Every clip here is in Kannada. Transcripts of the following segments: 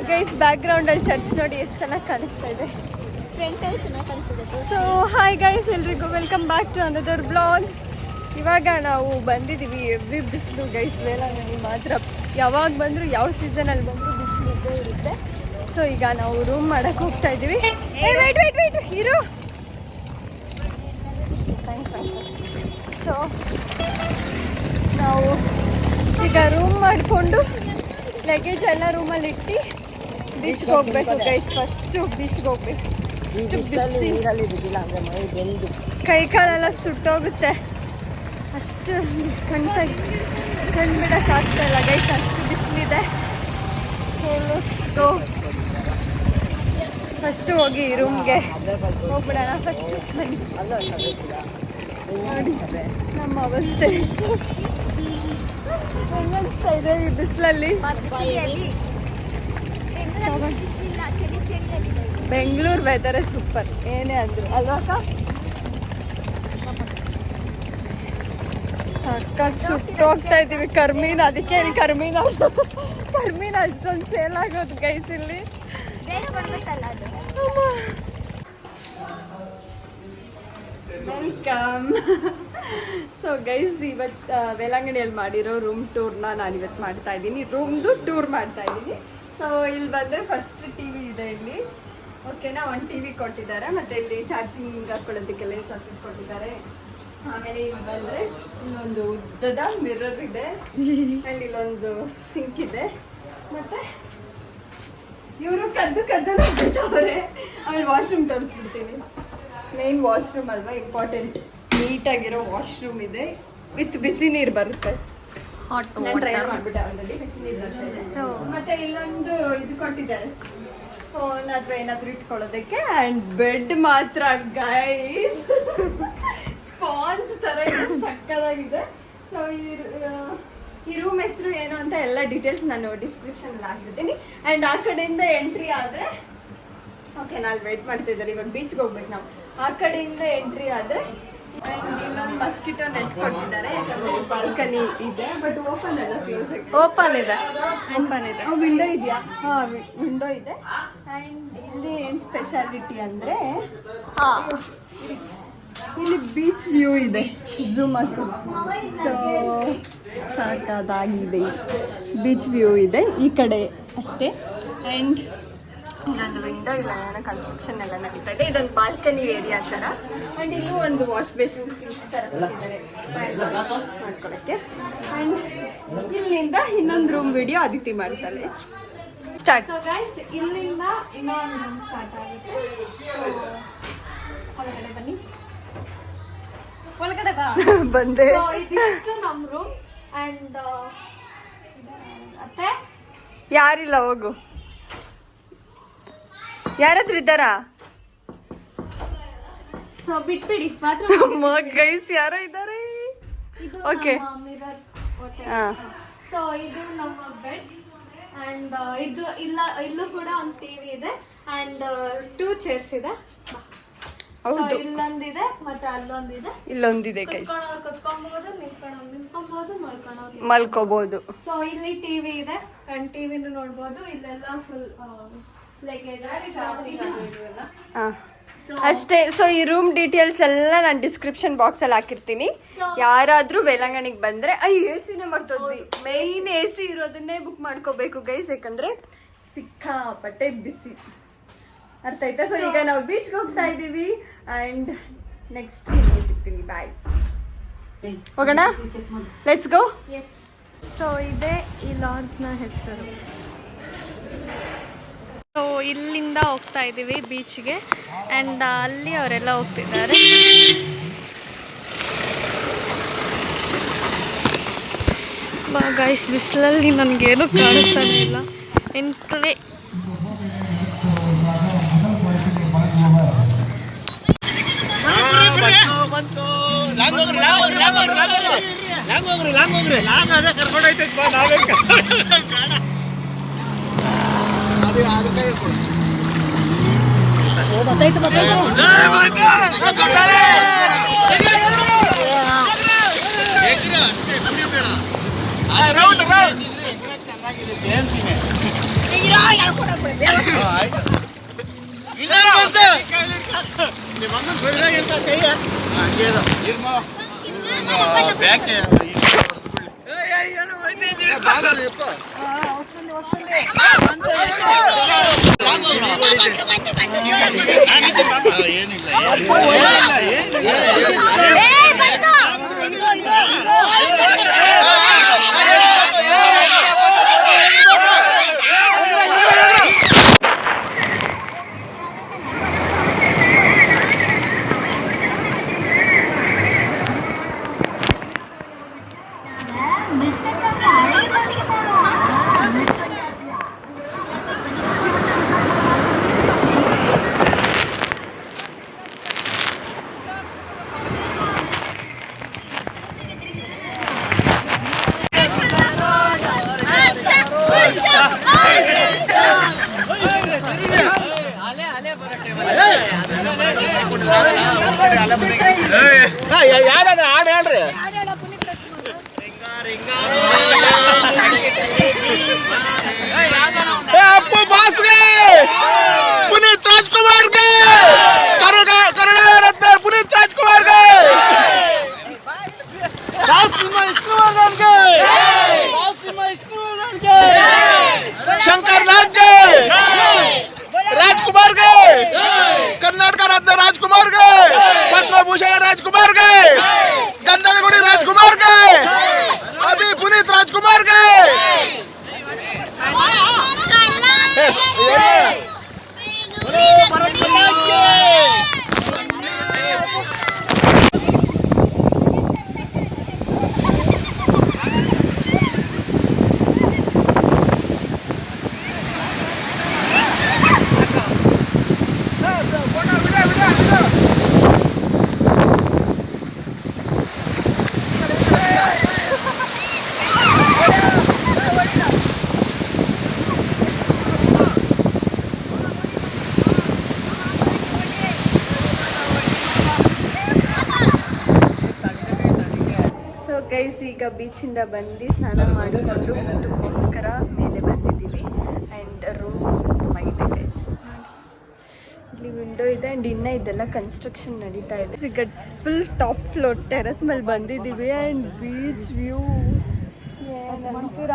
ಗೈಸ್ ಬ್ಯಾಕ್ ಗ್ರೌಂಡ್ ಅಲ್ಲಿ ಚರ್ಚ್ ನೋಡಿ ಎಷ್ಟು ಚೆನ್ನಾಗಿ ಕಾಣಿಸ್ತಾ ಇದೆ. ಸೊ ಹಾಯ್ ಗೈಸ್, ಎಲ್ರಿಗೂ welcome back to another blog. ಇವಾಗ ನಾವು ಬಂದಿದ್ದೀವಿ ಎವ್ರಿ ಬಿಸಿಲು ಗೈಸ್. ವೇಳಾಂಗಣಿ ಮಾತ್ರ ಯಾವಾಗ ಬಂದರೂ ಯಾವ ಸೀಸನಲ್ಲಿ ಬಂದರೂ ಬಿಸಿಲು ಇದ್ದೇ ಇರುತ್ತೆ. ಸೊ ಈಗ ನಾವು ರೂಮ್ ಮಾಡಕ್ಕೆ ಹೋಗ್ತಾ ಇದ್ದೀವಿ. ವೇಟ್ ಇರು. Thanks uncle. ಸೊ ನಾವು ಈಗ ರೂಮ್ ಮಾಡಿಕೊಂಡು ಲಗೇಜ್ ಎಲ್ಲ ರೂಮಲ್ಲಿ ಇಟ್ಟು ಬೀಚ್ಗೆ ಹೋಗ್ಬೇಕು ಗೈಸ್. ಫಸ್ಟು ಬೀಚ್ಗೆ ಹೋಗ್ಬೇಕು. ಕೈ ಕಾಲೆಲ್ಲ ಸುಟ್ಟೋಗುತ್ತೆ, ಅಷ್ಟು ಕಣ್ಬಿಡೋಕ್ಕಾಗ್ತಾ ಇಲ್ಲ ಗೈಸ್, ಅಷ್ಟು ಬಿಸಿಲಿದೆ. ಫಸ್ಟು ಹೋಗಿ ರೂಮ್ಗೆ ಹೋಗ್ಬಿಡೋಣ. ಫಸ್ಟು ನೋಡಿ ನಮ್ಮ ಅವಸ್ಥೆ ಹೆಂಗನ್ನಿಸ್ತಾ ಇದೆ ಈ ಬಿಸಿಲಲ್ಲಿ. ಬೆಂಗಳೂರು ವೆದರೇ ಸೂಪರ್, ಏನೇ ಅಂದ್ರು ಅಲ್ವಾ? ಸಕ್ಕತ್ ಸುಟ್ಟು ಹೋಗ್ತಾ ಇದ್ದೀವಿ. ಕರ್ಮೀನ, ಅದಕ್ಕೆ ಇಲ್ಲಿ ಕರ್ಮೀನ ಅಷ್ಟೊಂದು ಸೇಲ್ ಆಗೋದು ಗೈಸ್ ಇಲ್ಲಿ. ವೆಲ್ಕಮ್. ಸೊ ಗೈಸ್, ಇವತ್ತು ವೇಳಾಂಗಣಿಯಲ್ಲಿ ಮಾಡಿರೋ ರೂಮ್ ಟೂರ್ನ ನಾನು ಇವತ್ತು ಮಾಡ್ತಾ ಇದ್ದೀನಿ. ರೂಮ್ದು ಟೂರ್ ಮಾಡ್ತಾ ಇದ್ದೀನಿ. ಸೊ ಇಲ್ಲಿ ಬಂದರೆ ಫಸ್ಟ್ ಟಿ ವಿ ಇದೆ ಇಲ್ಲಿ, ಓಕೆನಾ. ಒಂದು ಟಿ ವಿ ಕೊಟ್ಟಿದ್ದಾರೆ, ಮತ್ತು ಇಲ್ಲಿ ಚಾರ್ಜಿಂಗ್ ಹಾಕೊಳ್ಳೋದಕ್ಕೆಲ್ಲ ಸಾಕೆಟ್ ಕೊಟ್ಟಿದ್ದಾರೆ. ಆಮೇಲೆ ಇಲ್ಲಿ ಬಂದರೆ ಇಲ್ಲೊಂದು ಉದ್ದದ ಮಿರರ್ ಇದೆ, ಆ್ಯಂಡ್ ಇಲ್ಲೊಂದು ಸಿಂಕ್ ಇದೆ. ಮತ್ತು ಇವರು ಕದ್ದು ನೋಡ್ಬಿಟ್ಟವ್ರೆ. ಆಮೇಲೆ ವಾಶ್ರೂಮ್ ತೋರಿಸ್ಬಿಡ್ತೀನಿ. ಮೇನ್ ವಾಶ್ರೂಮ್ ಅಲ್ವಾ ಇಂಪಾರ್ಟೆಂಟ್. ನೀಟಾಗಿರೋ ವಾಶ್ರೂಮ್ ಇದೆ, ವಿತ್ ಬಿಸಿ ನೀರು ಬರುತ್ತೆ. ನಾನು ಟ್ರೈ ಮಾಡಿಬಿಟ್ಟೆ ಆಲ್ರೆಡಿ, ಬಿಸಿ ನೀರು ಬರ್ತಾ ಇದೆ. ಮತ್ತು ಇಲ್ಲೊಂದು ಇದು ಕೊಟ್ಟಿದ್ದಾರೆ, ಫೋನ್ ಅಥವಾ ಏನಾದರೂ ಇಟ್ಕೊಳ್ಳೋದಕ್ಕೆ. ಆ್ಯಂಡ್ ಬೆಡ್ ಮಾತ್ರ ಗೈಸ್ ಸ್ಪಾಂಜ್ ಥರ ಇದೆ, ಸಕ್ಕದಾಗಿದೆ. ಸೊ ಈ ರೂಮ್ ಹೆಸರು ಏನು ಅಂತ ಎಲ್ಲ ಡೀಟೇಲ್ಸ್ ನಾನು ಡಿಸ್ಕ್ರಿಪ್ಷನಲ್ಲಿ ಹಾಕಿರ್ತೀನಿ. ಆ್ಯಂಡ್ ಆ ಕಡೆಯಿಂದ ಎಂಟ್ರಿ ಆದರೆ, ಓಕೆ ನಾನು ವೆಯ್ಟ್ ಮಾಡ್ತಿದ್ದಾರೆ, ಇವಾಗ ಬೀಚ್ಗೆ ಹೋಗ್ಬೇಕು ನಾವು. ಆ ಕಡೆಯಿಂದ ಎಂಟ್ರಿ ಆದರೆ ಇಲ್ಲೊಂದು ಮಸ್ಕಿಟೋ ನೆಟ್ ಕೊಟ್ಟಿದ್ದಾರೆ, ಬಾಲ್ಕನಿ ಇದೆ. ಬಟ್ ಓಪನ್ ಅಲ್ಲ, ಕ್ಲೋಸ್ ಆಗಿ ಓಪನ್ ಇದೆ. ವಿಂಡೋ ಇದೆಯಾ? ಹಾಂ, ವಿಂಡೋ ಇದೆ. ಆ್ಯಂಡ್ ಇಲ್ಲಿ ಏನು ಸ್ಪೆಷಾಲಿಟಿ ಅಂದರೆ ಇಲ್ಲಿ ಬೀಚ್ ವ್ಯೂ ಇದೆ. ಝೂಮ್ ಹಾಕು. ಸೊ ಸಾಕಾಗಿದೆ, ಬೀಚ್ ವ್ಯೂ ಇದೆ ಈ ಕಡೆ ಅಷ್ಟೇ. ಆ್ಯಂಡ್ ಇಲ್ಲೊಂದು ವಿಂಡೋ, ಇಲ್ಲ ಏನೋ ಕನ್ಸ್ಟ್ರಕ್ಷನ್ ಎಲ್ಲ ನಡೀತಾ ಇದೆ. ಇದೊಂದು ಬಾಲ್ಕನಿ ಏರಿಯಾ ಥರ. ಆ್ಯಂಡ್ ಇಲ್ಲೂ ಒಂದು ವಾಶ್ ಬೇಸಿನ್ ಸಿಂಕ್ ಥರ ಕೊಟ್ಟಿದ್ದಾರೆ ಮಾಡ್ಕೊಳ್ಳೋಕ್ಕೆ. ಆ್ಯಂಡ್ ಇಲ್ಲಿಂದ ಇನ್ನೊಂದು ರೂಮ್ ವಿಡಿಯೋ ಅದಿತಿ ಮಾಡ್ತಾಳೆ. ಸ್ಟಾರ್ಟ್. ಸೊ ಗೈಸ್, ಇಲ್ಲಿಂದ ಇನ್ನೊಂದು ರೂಮ್ ಸ್ಟಾರ್ಟ್ ಆಗುತ್ತೆ. ಒಳಗಡೆ ಬನ್ನಿ, ಒಳಗಡೆ ಬಂದೆ. ಸೊ ಇದಿಷ್ಟು ನಮ್ಮ ರೂಮ್. ಆ್ಯಂಡ್ ಅತ್ತೆ ಯಾರಿಲ್ಲ, ಹೋಗು. ಯಾರಾದ್ರೂ ಇದ್ದಾರಾ? ಸೊ ಬಿಟ್ಬಿಡಿ ಮಾತ್ರ ಗೈಸ್, ಯಾರೋ ಇದ್ದಾರೆ. Okay, mirror. ಸೊ ಇದು ನಮ್ಮ ಬೆಡ್. ಆ್ಯಂಡ್ ಇದು ಇಲ್ಲೂ ಕೂಡ ಒಂದು ಟಿವಿ ಇದೆ. ಆ್ಯಂಡ್ 2 ಚೇರ್ಸ್ ಇದೆ. ಹೌದು, ಇಲ್ಲೊಂದಿದೆ ಮತ್ತೆ ಅಲ್ಲೊಂದಿದೆ. ಇಲ್ಲೊಂದಿದೆ ಗೈಸ್, ಕುತ್ಕೊಬಹುದು, ನಿಂತ್ಕೊಬಹುದು, ಮಲ್ಕೋಬಹುದು. ಸೊ ಇಲ್ಲಿ ಟಿವಿ ಇದೆ, ಆ್ಯಂಡ್ ಟಿವಿನೂ ನೋಡ್ಬೋದು. ಇಲ್ಲೆಲ್ಲ ಫುಲ್ ಅಷ್ಟೇ. ಸೊ ಈ ರೂಮ್ ಡೀಟೇಲ್ಸ್ ಎಲ್ಲ ನಾನು ಡಿಸ್ಕ್ರಿಪ್ಷನ್ ಬಾಕ್ಸ್ ಅಲ್ಲಿ ಹಾಕಿರ್ತೀನಿ. ಯಾರಾದ್ರೂ ವೇಳಾಂಗಣಿಗೆ ಬಂದ್ರೆ AC ಮಾಡ್ತೋದ್ವಿ. ಮೈನ್ AC ಇರೋದನ್ನೇ ಬುಕ್ ಮಾಡ್ಕೋಬೇಕು ಗೈಸ್, ಯಾಕಂದ್ರೆ ಸಿಕ್ಕಾಪಟ್ಟೆ ಬಿಸಿ, ಅರ್ಥ ಆಯ್ತಾ? ಸೊ ಈಗ ನಾವು ಬೀಚ್ಗೆ ಹೋಗ್ತಾ ಇದ್ದೀವಿ. ಆ್ಯಂಡ್ ನೆಕ್ಸ್ಟ್ ಸಿಗ್ತೀನಿ. ಬಾಯ್, ಹೋಗೋಣ, ಲೆಟ್ಸ್ ಗೋ. ಎಸ್. ಸೊ ಇದೇ ಈ ಲಾಡ್ಜ್ನ ಹೆಸರು. ಸೊ ಇಲ್ಲಿಂದ ಹೋಗ್ತಾ ಇದ್ದೀವಿ ಬೀಚ್ಗೆ. ಆ್ಯಂಡ್ ಅಲ್ಲಿ ಅವರೆಲ್ಲ ಹೋಗ್ತಿದ್ದಾರೆ. ಬಾ ಗೈಸ್, ಬಿಸಿಲಲ್ಲಿ ನನಗೇನು ಕಾಣಿಸ್ತಾನೆ ಇಲ್ಲ. ಎಂಟ್ರೆ ಯಾರಾದ್ರೂ ಹಾಡು ಹೇಳ್ರಿ. ಅಪ್ಪು ಬಾಸ್ಗೆ, ಪುನೀತ್ ರಾಜ್ಕುಮಾರ್ಗೆ, ಕರುಣ ರತ್ನ ಪುನೀತ್ ರಾಜ್ಕುಮಾರ್ಗೆ, ಶಂಕರ್ ನಾಗ್ಗೆ, ರಾಜ್ಕುಮಾರ್ಗೆ, ಕರ್ನಾಟಕ ರತ್ನ ರಾಜ್ಕುಮಾರ್ಗೆ, ಪದ್ಮಭೂಷಣ ರಾಜ್ಕುಮಾರ್ಗೆ, ಗಂಧದಗುಡಿ ರಾಜ್ಕುಮಾರ್ಗೆ, ಅಭಿ ಪುನೀತ್ ರಾಜ್ಕುಮಾರ್ಗೆ. ಸೊ ಗೈಸ್ ಈಗ ಬೀಚಿಂದ ಬಂದು ಸ್ನಾನ ಮಾಡಿಕೊಂಡು ಊಟಕ್ಕೋಸ್ಕರ ಮೇಲೆ ಬಂದಿದ್ದೀವಿ. ಆ್ಯಂಡ್ ರೂಮ್ ಸ್ವಲ್ಪ ಇದೆ ಗೈಸ್. ಇಲ್ಲಿ ವಿಂಡೋ ಇದೆ ಆ್ಯಂಡ್ ಇನ್ನೂ ಇದೆಲ್ಲ ಕನ್ಸ್ಟ್ರಕ್ಷನ್ ನಡೀತಾ ಇದೆ. ಈಗ ಫುಲ್ ಟಾಪ್ ಫ್ಲೋರ್ ಟೆರೆಸ್ ಮೇಲೆ ಬಂದಿದ್ದೀವಿ. ಆ್ಯಂಡ್ ಬೀಚ್ ವ್ಯೂ ಏನಂತೀರ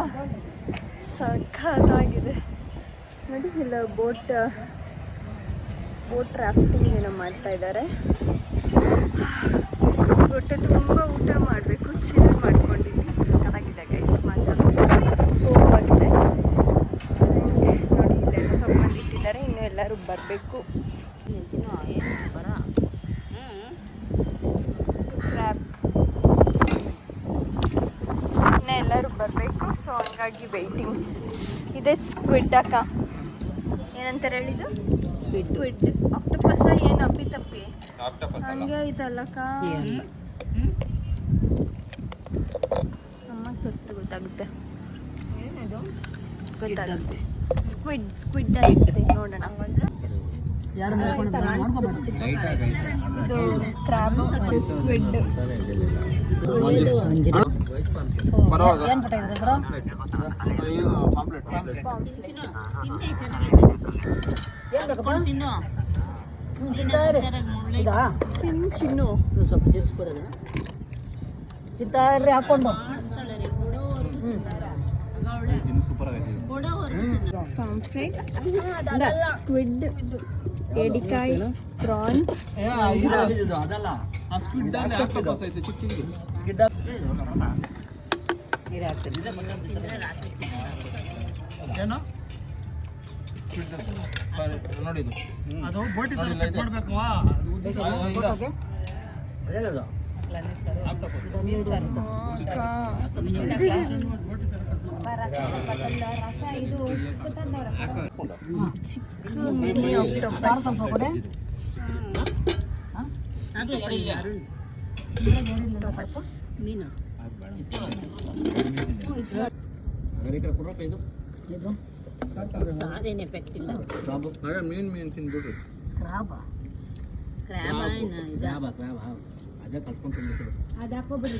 ಸಖತ್ತಾಗಿದೆ ನೋಡಿ. ಇಲ್ಲ ಬೋಟ್ ರಾಫ್ಟಿಂಗ್ ಏನೋ ಮಾಡ್ತಾ ಇದ್ದಾರೆ. ಹೊಟ್ಟೆ ತುಂಬ ಊಟ ಮಾಡಬೇಕು, ಚಿಲ್ ಮಾಡ್ಕೊಂಡಿದ್ವಿ. ಸಖತ್ತಾಗಿದೆ ಗೈಸ್, ಮಾತ್ರ ಹೋಗಿದೆ ನೋಡಿ. ಇಲ್ಲೆಲ್ಲ ತೊಗೊಂಡಿಟ್ಟಿದ್ದಾರೆ, ಇನ್ನೂ ಎಲ್ಲರೂ ಬರಬೇಕು. ಇನ್ನೂ ಎಲ್ಲರೂ ಬರಬೇಕು. ಸೊ ಹಂಗಾಗಿ ವೆಯ್ಟಿಂಗ್ ಇದೆ. ಸ್ಕ್ವಿಡ್ ಅಕ್ಕ ಏನಂತಾರೆ ಹೇಳಿದ್ದು? ಸ್ಕ್ವಿಡ್ ಆಕ್ಟೋಪಸ್ ಏನು ಅಪ್ಪಿ ಹಂಗೆ ಇದಲ್ಲಕ್ಕ. ಅಮ್ಮ ತೋರಿಸಿದ್ರೆ ಗೊತ್ತಾಗುತ್ತೆ. ಗೊತ್ತಾಗುತ್ತೆ. ಸ್ಕ್ವಿಡ್ ಅನಿಸುತ್ತೆ, ನೋಡೋಣ. ಇದು ಕ್ರಾಬ್, ಸ್ಕ್ವಿಡ್. ಚಿನ್ನು ಸ್ವಲ್ಪ ಜರಿಸ್ಕೊಡೋದು ಚಿತ್ತಾರಿ ಹಾಕೊಂಡು ಸ್ಕ್ವಿಡ್, ಏಡಿಕಾಯಿ, ಪ್ರಾನ್ಸ್. ನೋಡಿದ್ದು ಅದು ಬೋಟಿಗೆ ಮಾಡಬೇಕು. ಚಿಕ್ಕ ಮಿನಿ ಆಕ್ಟೋಪಸ್. ಮೀನು ಸಾರೇನು ಎಫೆಕ್ಟ್ ಇಲ್ಲ. ಮೀನ್ ತಿನ್ಬಿಡ್ರಿ. ಕ್ರ್ಯಾಬ್ ಅದೇ ಕಲ್ತ್ಕೊಂಡು ಅದು ಹಾಕೋಬಿಡಿ.